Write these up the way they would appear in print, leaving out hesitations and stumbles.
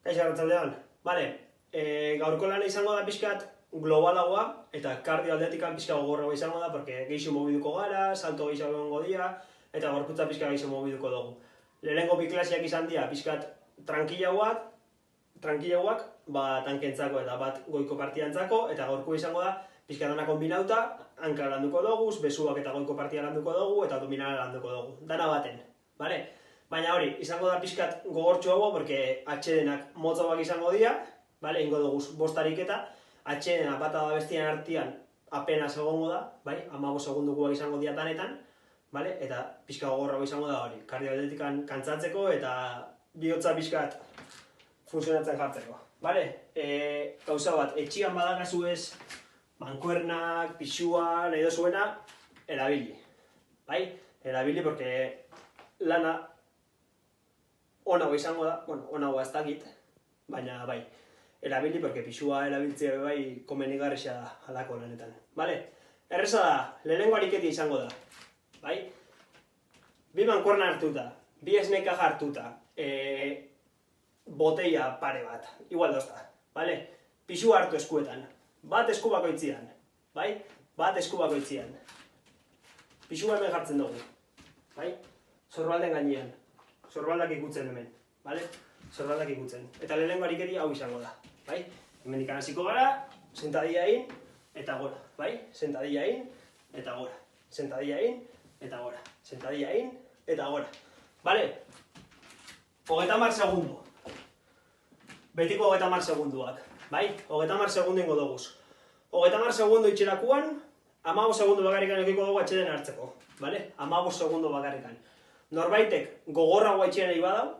Kaixo arratsaldean. Vale, gaurko lana izango da pixkat globalagoa eta kardio aldetikan pixka gogorragoa izango da, porque geixo mobiduko gara, salto geixo egongo dira, eta gorputza pixka geixo mobiduko dugu. Lehenengo bi klaseak izan dira pixkat tranquilauak, bat hankentzako eta bat goiko partidantzako, eta gaurko izango da pixka dana kombinauta, hanka landuko dugu, besuak eta goiko partia landuko dugu, eta abdominala landuko dugu. Dana baten, vale? Baina hori, izango da pixkat gogortxoago, porque atxedenak motzoak izango dira, vale? Ingo dugu 5 ariketa, atxedena bata da bestian artean apenas egongo da, bai? 15 segundukoak izango dira danetan, vale? Eta pixka gogorrago izango da hori, kardioatletikan kantzatzeko eta bihotza pixkat funtzionatzen jartzeko, vale? Gauza bat, etxian badakazu ez mankuernak, pixua, nahi dozuena, erabili, bai? Erabili, porque lana onago izango da, bueno, onagoa ez dakit, baina bai, erabili, porque pixua erabiltzea bai komenigarria da halako lanetan, vale? Erreza da, lehenengo ariketi izango da, bai? Bi mankuerna hartuta, bi esneka hartuta, botella pare bat, igual dozta, vale? Pixua hartu eskuetan, bat esku bakoitzian, bai? Bat esku bakoitzian. Pixua hemen jartzen dugu, bai? Sorbalden gainean. Sorbaldak ikutzen hemen, bale? Sorbaldak ikutzen. Eta lehenengo ariketi hau izango da, bai? Hemendik hasiko gara, sentadilla egin, eta gora, bai? Sentadilla egin, eta gora. Sentadilla egin, eta gora. Sentadilla egin, eta gora. Bale? 30 segundo. Betiko 30 segunduak, bai? 30 segundu ingo doguz. 30 segundu itxerakuan, 15 segundu bakarrikan ekiko dugu atxeden hartzeko, bale? 15 segundu bakarrikan. Norbaitek gogorragoa itxien nahi badau,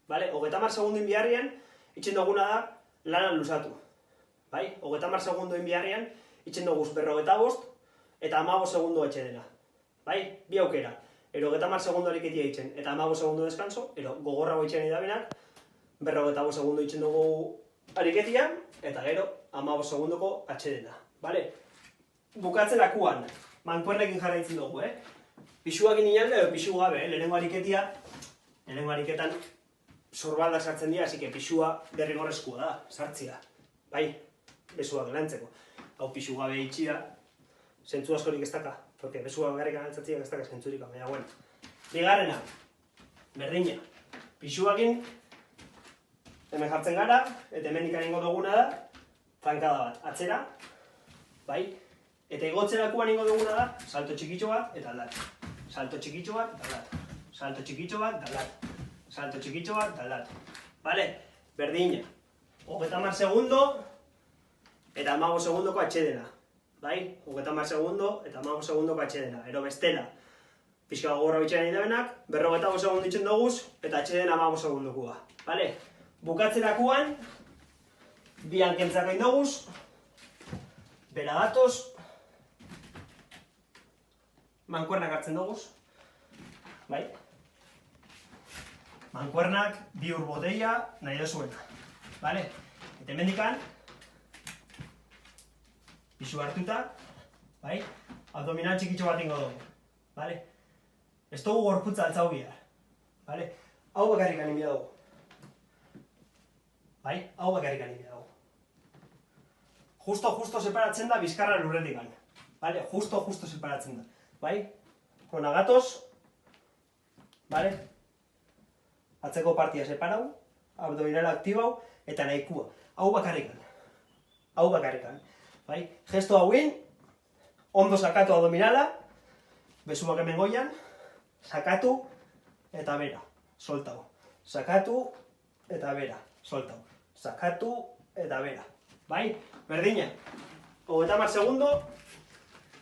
vale? 30 segundin biharrian, itxen duguna da lana luzatu. Bai? 30 segundin biharrian, itxen dugu 45 eta 15 segundu atxedena. Bai? Bi aukera. Ero 30 segundu ariketia itxen eta 15 segundu deskanso, ero gogorragoa itxen nahi dabenak, 45 segundu itxen dugu ariketia, eta gero 15 segunduko atxedena. Vale? Bukatzerakuan, mankuernekin jarraitzen dugu, Pixuakin inalde edo pixu gabe, lehenengo ariketan sorbaldak sartzen dira, así que pixua derrigorrezkoa da, sartzia. Bai, besuak lantzeko. Hau pixu gabe itxia, zentzu askorik ez daka, porque besuak garrikan altzatziak ez daka zentzurik, baina bueno. Bigarrena, berdina, pixuakin hemen jartzen gara, eta hemen ingo duguna da, zankada bat, atzera, bai, eta igotzerakuan ingo duguna da, salto txikitxo bat eta aldatu. Salto txikitxo bat, aldatu. Salto txikitxo bat, aldatu. Salto txikitxo bat, aldatu. Vale? Berdina. 30 segundo eta 15 segundoko atxedena. Bai? 30 segundo eta 15 segundoko atxedena. Ero bestela. Pixka gogorra bitxaren idabenak, 45 segundu itxen doguz, eta atxedena 15 segundokoa. Vale? Bukatzerakuan, bi hankentzak egin doguz, bera datoz, mankuernak hartzen doguz, bai? Mankuernak, bi ur botella, nahi dozuena, bale? Eta hemendikan, pisu hartuta, bai? Abdominal txikitxo bat ingo dugu, bale? Ez dugu gorputza altzau bihar, bale? Hau bakarrikan inbia dugu, bai? Hau bakarrikan inbia dugu. Justo separatzen da bizkarra lurretikan, bale? Justo separatzen da. Bai? Hona gatoz, bale? Atzeko partia separau, abdominala aktibau, eta nahikua. Hau bakarrikan. Hau bakarrikan. Bai? Gesto hauin, ondo sakatu abdominala, besuak hemen goian, sakatu eta bera, soltau. Sakatu eta bera, soltau. Sakatu eta bera. Bai? Berdina. 30 segundo,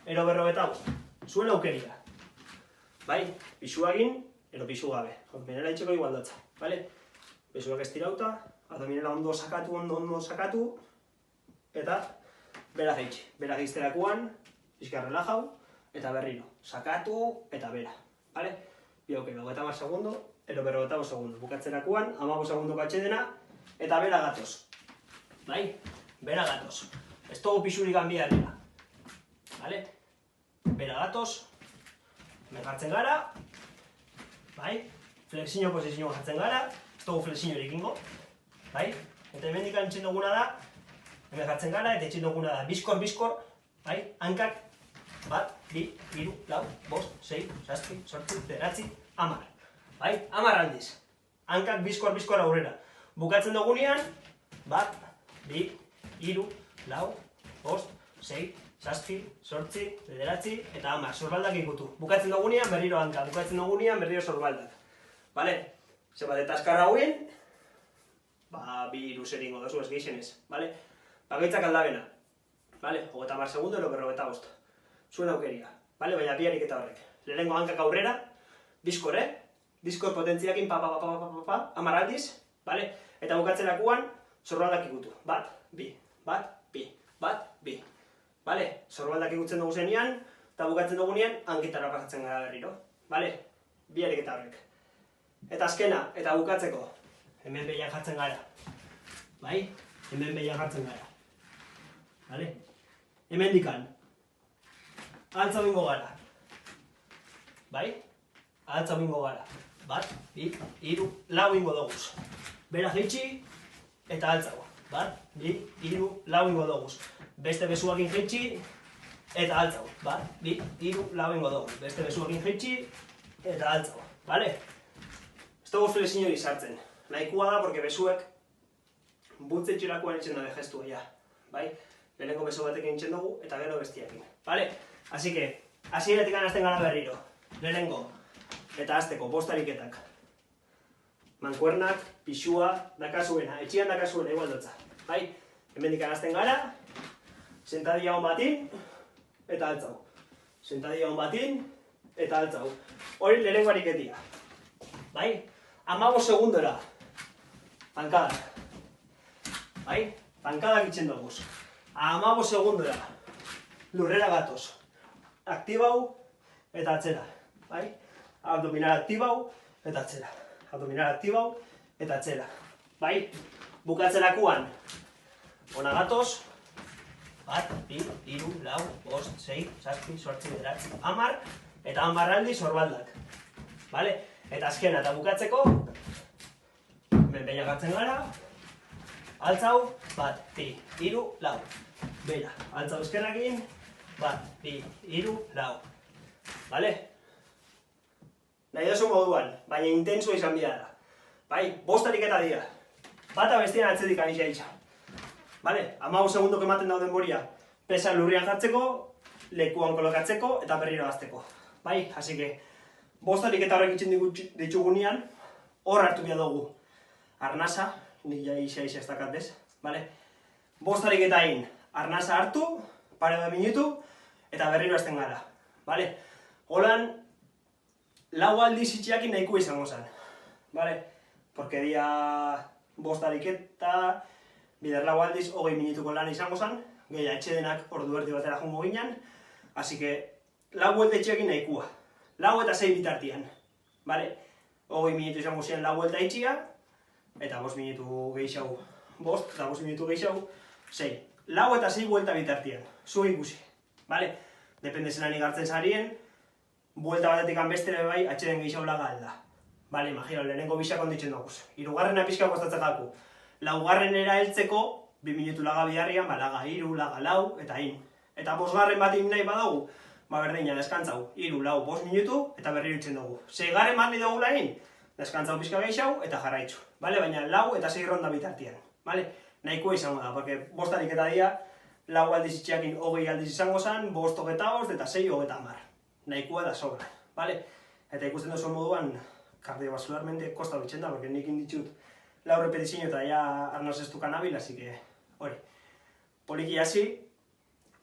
ero 45. Zuen aukeria. Bai? Pixuagin, ero pixu gabe. Abdominala itxeko igual datza. Bale? Besuak estirauta, abdominala ondo sakatu, eta bera geitxe. Bera geizterakuan, pixka relajau, eta berriro. Sakatu eta bera. Bale? Bi aukera, 30 segundo, ero 45 segundo. Bukatzerakuan, 15 segundoko atxedena, eta bera gatoz. Bai? Bera gatoz. Ez dugu pixurik hanbiarria. Bale? Bera gatoz, hemen jartzen gara, bai? Flexio posizio jartzen gara, ez dugu flexiorik ingo, bai? Eta hemendik itxen duguna da, hemen jartzen gara, eta itxen duguna da, bizkor, bai? Hankak, 1, 2, 3, 4, 5, 6, 7, 8, 9, 10, bai? 10 aldiz. Hankak bizkor aurrera. Bukatzen dugunean, 1, 2, 3, 4, 5, 6, 7, 8, 9, eta 10, sorbaldak ikutu. Bukatzen dugunean, berriro hanka, bukatzen dugunean, berriro sorbaldak. Bale? Zenbat eta askarra hauen, 2 iruzeringo dozu ez geixenez, bale? Bakoitzak aldabena, bale? 30 segundo edo 45. Zuen aukeria, bale? Baina bi ariketa horrek. Lehenengo hankak aurrera, bizkor, bizkor potentziakin, 10 aldiz, bale? Eta bukatzerakoan, sorbaldak ikutu. 1, 2, 1, 2, 1, 2. Bale? Sorbaldak ikutzen dugu zenean, eta bukatzen dugunean, hanketara pasatzen gara berriro. Bale? Bi ariketa horrek. Eta azkena, eta bukatzeko, hemen behian jartzen gara. Bai? Hemen behian jartzen gara. Bale? Hemen dikan. Altza bingo gara. Bai? Altza bingo gara. 1, 2, 3, 4 bingo doguz. Bera jaitsi, eta altzago. 1, 2, 3, 4 bingo doguz. Beste besuakin jaitsi, eta altzago. 1, 2, 3, 4 bingo doguz. Beste besuakin jaitsi, eta altzago. Bale? Ez dugu flexio hori sartzen. Nahikoa da, porque besuek bultzetxerakoan itxen dabe gestu ja. Bai? Lehenengo beso batekin itxen dugu, eta gero bestiakin. Bale? Así que, hasieratik hasten gara berriro. Lehenengo, eta hasteko, 5 ariketak. Mankuernak, pixua, dakasuena, etxian dakasuena, igual dotza. Bai? Hemendik hasten gara, sentadia hon batin, eta altzau. Sentadia hon batin, eta altzau. Hori lehenengo ariketia. Bai? 15 segundora. Pankadak. Bai? Pankadak itxen doguz. 15 segundora. Lurrera gatoz. Aktibau eta atzera. Bai? Abdominal aktibau eta atzera. Abdominal aktibau eta atzera. Bai? Bukatzerakoan. Ona gatoz. 1, 2, 3, 4, 5, 6, 7, 8, 9, 10. Eta 10 aldi sorbaldak. Bale? Eta azkena eta bukatzeko, hemen behiak hartzen gara, altzau, 1, 2, 3, 4. Bera, altzau eskerrakin, 1, 2, 3, 4. Bale? Nahi dozu moduan, baina intensua izan bida da. Bai, 5 ariketa dira. Bata bestian atzetik anixia itxa. Bale? 15 segundok ematen dauden boria, pesa lurrian jartzeko, lekuan kolokatzeko eta berriro gazteko. Bai? Así que, 5 ariketa horrek itxen ditugunean, hor hartu behar dugu arnasa, nik ja isa ez dakatez, bale? 5 ariketa egin, arnasa hartu, pare da minutu, eta berriro hasten gara, bale? Holan, 4 aldiz itxiakin nahikoa izango zen, bale? Porque dia 5 ariketa, bider 4 aldiz 20 minutuko lan izango zen, gehi atxedenak ordu erdi batera jongo ginen, así que 4 buelta itxiakin nahikoa. 4 eta 6 bitartian, bale? 20 minutu izango ziren 4 buelta itxia, eta 5 minutu gehiago 5, eta 5 minutu gehiago 6. 4 eta 6 buelta bitartian, zu ikusi, bale? Depende zelan igartzen zarien, buelta batetik bestera bai, atxeden gehiago laga alda. Bale, imagina, lehenengo bisako onditzen duguz. 3. pixka kostatzen daku. 4. heltzeko, 2 minutu laga bidarrian, laga 3, laga 4, eta hin. Eta 5. bat egin nahi badagu, berdina, deskantzau, 3, 4, 5 minutu, eta berriro itzen dugu. 6. bat nahi dugu lahin, deskantzau pixka gehiago, eta jarraitzu. Bale, baina 4 eta 6 ronda bitartian. Bale, nahikoa izango da, porque 5 ariketa dira, 4 aldiz itxiakin 20 aldiz izango zen, 5 25 eta 6 30. Nahikoa da sobra, bale? Eta ikusten duzu moduan, kardiovaskularmente kosta bitxen da, porque nik inditxut 4 repetizio eta ja arnaz ez dukan abil, así que, hori. Poliki hasi,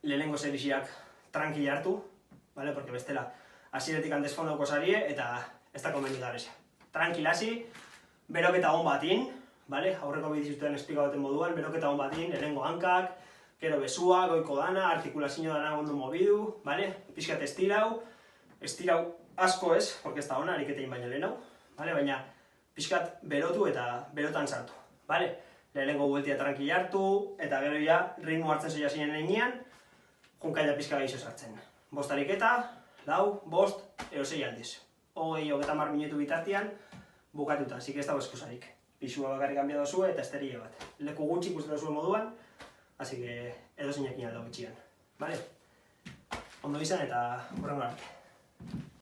lehenengo zerixiak tranquila hartu, vale? Porque bestela, hasiretik desfondauko zarie, eta ez da konbeni garrisa. Tranquila hasi, beroketa hon batin, vale? Aurreko bidizuten esplikatu moduan, beroketa hon batin, lehenengo hankak, gero besua, goiko dana, artikulazio dana ondo mobidu, vale? Pixkat estirau asko ez, porque ez da ona, ariketein baino lehenau, vale? Baina pixkat berotu eta berotan sartu, vale? Lehenengo bueltia tranquila hartu, eta gero ja ritmo hartzen zoia zinen eginean, junkaila pixka gehiago sartzen. 5 ariketa, 4, 5, eo 6 aldiz. 20-30 minutu bitartian bukatuta, así que ez dago eskusarik. Pisua bakarrik kanbia dozu eta esterilla bat. Leku gutxi ikusten duzuen moduan, así que edo zeinekin aldo gutxian. Vale? Ondo izan eta hurrengo arte.